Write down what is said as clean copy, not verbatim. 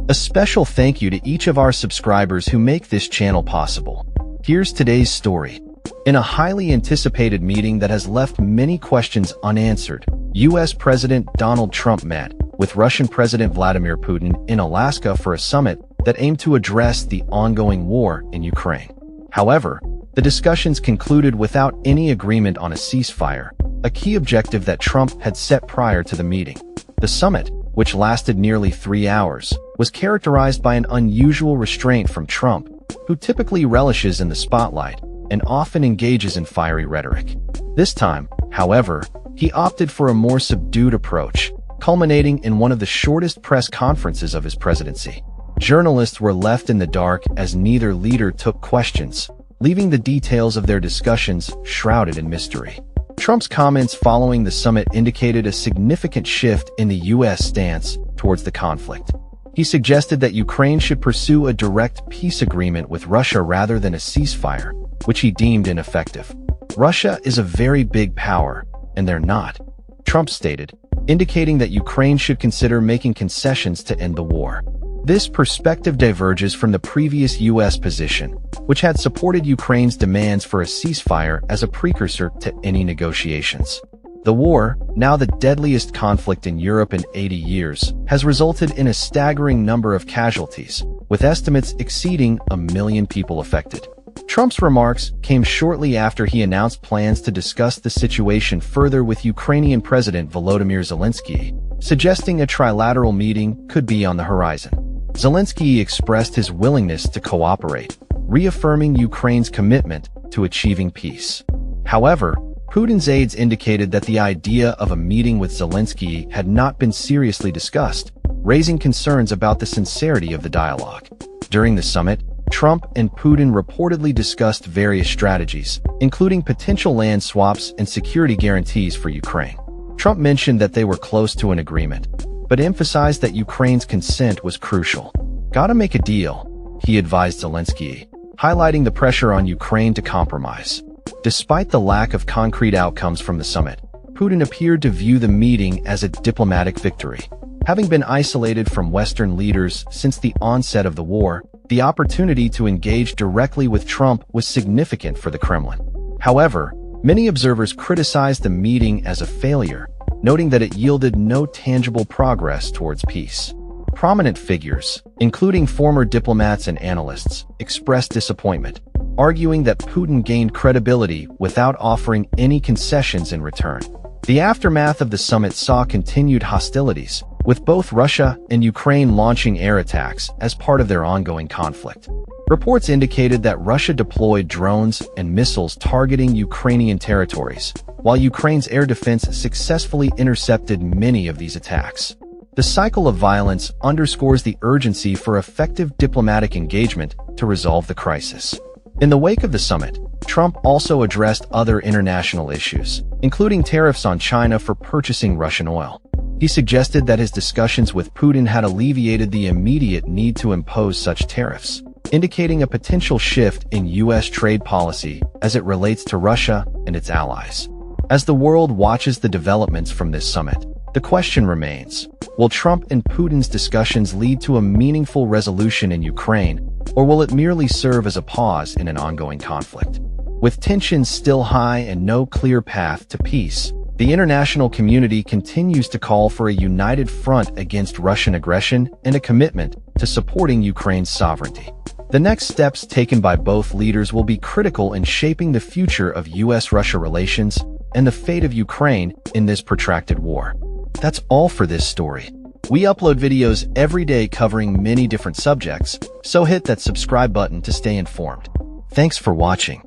A special thank you to each of our subscribers who make this channel possible. Here's today's story. In a highly anticipated meeting that has left many questions unanswered, U.S. President Donald Trump met with Russian President Vladimir Putin in Alaska for a summit that aimed to address the ongoing war in Ukraine. However, the discussions concluded without any agreement on a ceasefire, a key objective that Trump had set prior to the meeting. The summit, which lasted nearly 3 hours, was characterized by an unusual restraint from Trump, who typically relishes in the spotlight and often engages in fiery rhetoric. This time, however, he opted for a more subdued approach, culminating in one of the shortest press conferences of his presidency. Journalists were left in the dark as neither leader took questions, leaving the details of their discussions shrouded in mystery. Trump's comments following the summit indicated a significant shift in the U.S. stance towards the conflict. He suggested that Ukraine should pursue a direct peace agreement with Russia rather than a ceasefire, which he deemed ineffective. Russia is a very big power, and they're not, Trump stated, indicating that Ukraine should consider making concessions to end the war. This perspective diverges from the previous U.S. position, which had supported Ukraine's demands for a ceasefire as a precursor to any negotiations. The war, now the deadliest conflict in Europe in 80 years, has resulted in a staggering number of casualties, with estimates exceeding 1 million people affected. Trump's remarks came shortly after he announced plans to discuss the situation further with Ukrainian President Volodymyr Zelensky, suggesting a trilateral meeting could be on the horizon. Zelensky expressed his willingness to cooperate, reaffirming Ukraine's commitment to achieving peace. However, Putin's aides indicated that the idea of a meeting with Zelensky had not been seriously discussed, raising concerns about the sincerity of the dialogue. During the summit, Trump and Putin reportedly discussed various strategies, including potential land swaps and security guarantees for Ukraine. Trump mentioned that they were close to an agreement, but emphasized that Ukraine's consent was crucial. "Gotta make a deal," he advised Zelensky, highlighting the pressure on Ukraine to compromise. Despite the lack of concrete outcomes from the summit, Putin appeared to view the meeting as a diplomatic victory. Having been isolated from Western leaders since the onset of the war, the opportunity to engage directly with Trump was significant for the Kremlin. However, many observers criticized the meeting as a failure, noting that it yielded no tangible progress towards peace. Prominent figures, including former diplomats and analysts, expressed disappointment, arguing that Putin gained credibility without offering any concessions in return. The aftermath of the summit saw continued hostilities, with both Russia and Ukraine launching air attacks as part of their ongoing conflict. Reports indicated that Russia deployed drones and missiles targeting Ukrainian territories, while Ukraine's air defense successfully intercepted many of these attacks. The cycle of violence underscores the urgency for effective diplomatic engagement to resolve the crisis. In the wake of the summit, Trump also addressed other international issues, including tariffs on China for purchasing Russian oil. He suggested that his discussions with Putin had alleviated the immediate need to impose such tariffs, indicating a potential shift in U.S. trade policy as it relates to Russia and its allies. As the world watches the developments from this summit, the question remains, will Trump and Putin's discussions lead to a meaningful resolution in Ukraine, or will it merely serve as a pause in an ongoing conflict? With tensions still high and no clear path to peace, the international community continues to call for a united front against Russian aggression and a commitment to supporting Ukraine's sovereignty. The next steps taken by both leaders will be critical in shaping the future of U.S.-Russia relations and the fate of Ukraine in this protracted war. That's all for this story. We upload videos every day covering many different subjects, so hit that subscribe button to stay informed. Thanks for watching.